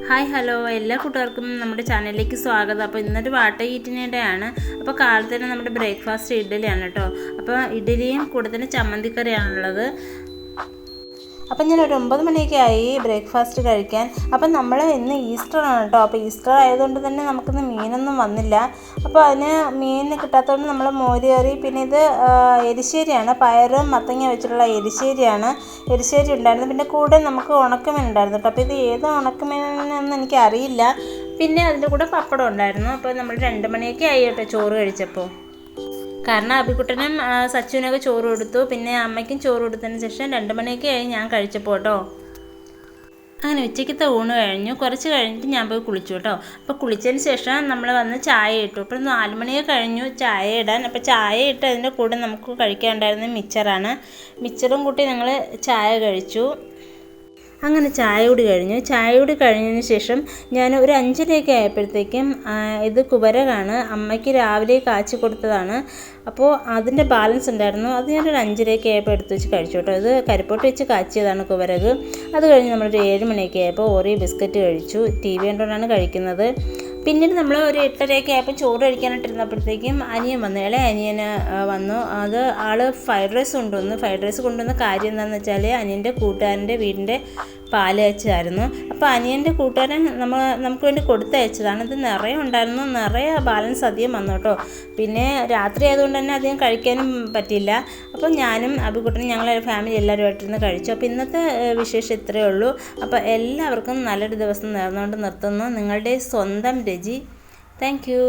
Hi hello എല്ലാ കൂട്ടുകാർക്കും നമ്മുടെ ചാനലിലേക്ക് സ്വാഗതം. അപ്പോൾ ഇന്നൊരു വാട്ട ഈറ്റിനിടെയാണ്. അപ്പോൾ കാലത്തിന് നമ്മുടെ ബ്രേക്ക്ഫാസ്റ്റ് ഇഡ്ഡലിയാണ് കേട്ടോ. അപ്പോൾ ഇഡ്ഡലിയും കൂടെ തന്നെ ചമ്മന്തിക്കറിയാണുള്ളത്. അപ്പം ഞാൻ ഒരു 9 മണിയൊക്കെ ആയി ബ്രേക്ക്ഫാസ്റ്റ് കഴിക്കാൻ. അപ്പം നമ്മൾ ഇന്ന് ഈസ്റ്ററാണ് കേട്ടോ. അപ്പോൾ ഈസ്റ്റർ ആയതുകൊണ്ട് തന്നെ നമുക്കിന്ന് മീനൊന്നും വന്നില്ല. അപ്പോൾ അതിന് മീൻ കിട്ടാത്തതുകൊണ്ട് നമ്മൾ മോര് കറി, പിന്നെ ഇത് എരിശ്ശേരിയാണ്, പയറും മത്തങ്ങ വെച്ചിട്ടുള്ള എരിശ്ശേരിയാണ്. എരിശ്ശേരി ഉണ്ടായിരുന്നു. പിന്നെ കൂടെ നമുക്ക് ഉണക്കമീൻ ഉണ്ടായിരുന്നു കേട്ടോ. അപ്പോൾ ഇത് ഏത് ഉണക്കമീനെന്ന് എനിക്കറിയില്ല. പിന്നെ അതിൻ്റെ കൂടെ പപ്പടം ഉണ്ടായിരുന്നു. അപ്പോൾ നമ്മൾ 2 മണിയൊക്കെ ആയി കേട്ടോ ചോറ് കഴിച്ചപ്പോൾ. കാരണം അബിക്കുട്ടനും സച്ചുവിനൊക്കെ ചോറ് കൊടുത്തു, പിന്നെ അമ്മയ്ക്കും ചോറ് കൊടുത്തതിന് ശേഷം 2 മണിയൊക്കെ ആയി ഞാൻ കഴിച്ചപ്പോൾ കേട്ടോ. അങ്ങനെ ഉച്ചയ്ക്കത്തെ ഊണ് കഴിഞ്ഞു. കുറച്ച് കഴിഞ്ഞിട്ട് ഞാൻ പോയി കുളിച്ചു കേട്ടോ. അപ്പോൾ കുളിച്ചതിന് ശേഷം നമ്മൾ വന്ന് ചായ ഇട്ടു. അപ്പോൾ 4 മണിയൊക്കെ കഴിഞ്ഞു ചായ ഇടാൻ. അപ്പോൾ ചായ ഇട്ട് അതിൻ്റെ കൂടെ നമുക്ക് കഴിക്കാനുണ്ടായിരുന്നത് മിച്ചറാണ്. മിച്ചറും കൂട്ടി ഞങ്ങൾ ചായ കഴിച്ചു. അങ്ങനെ ചായ കൂടി കഴിഞ്ഞതിന് ശേഷം ഞാൻ ഒരു 5:30 ആയപ്പോഴത്തേക്കും ഇത് കുവരകാണ്, അമ്മയ്ക്ക് രാവിലെ കാച്ചി കൊടുത്തതാണ്. അപ്പോൾ അതിൻ്റെ ബാലൻസ് ഉണ്ടായിരുന്നു. അത് ഞാനൊരു 5:30 ആയപ്പോൾ എടുത്ത് വെച്ച് കഴിച്ചു കേട്ടോ. ഇത് കരിപ്പോട്ട് വെച്ച് കാച്ചിയതാണ് കുവരക്. അത് കഴിഞ്ഞ് നമ്മളൊരു 7 മണിയൊക്കെ ആയപ്പോൾ ഓറിയോ ബിസ്ക്കറ്റ് കഴിച്ചു. TV കണ്ടുകൊണ്ടാണ് കഴിക്കുന്നത്. പിന്നീട് നമ്മൾ ഒരു 8:30 ആയപ്പോൾ ചോറ് കഴിക്കാനായിട്ടിരുന്നപ്പോഴത്തേക്കും അനിയൻ വന്നു, അനിയന് വന്നു. അത് ആൾ ഫ്രൈഡ് റൈസ് കൊണ്ടുവന്ന കാര്യം എന്താണെന്ന് വെച്ചാൽ അനിയൻ്റെ കൂട്ടുകാരൻ്റെ വീടിൻ്റെ പാല് അയച്ചതായിരുന്നു. അപ്പോൾ അനിയൻ്റെ കൂട്ടുകാരൻ നമുക്ക് വേണ്ടി കൊടുത്തയച്ചതാണ്. ഇത് നിറയെ ഉണ്ടായിരുന്നു, നിറയെ ബാലൻസ് അധികം വന്നു കേട്ടോ. പിന്നെ രാത്രി ആയതുകൊണ്ട് തന്നെ അധികം കഴിക്കാനും പറ്റില്ല. അപ്പോൾ ഞാനും അബിക്കുട്ടനും ഞങ്ങൾ ഫാമിലി എല്ലാവരുമായിട്ടിരുന്ന് കഴിച്ചു. അപ്പോൾ ഇന്നത്തെ വിശേഷം ഇത്രയേ ഉള്ളൂ. അപ്പോൾ എല്ലാവർക്കും നല്ലൊരു ദിവസം നേർന്നുകൊണ്ട് നിർത്തുന്നു. നിങ്ങളുടെ സ്വന്തം രജി. Thank you.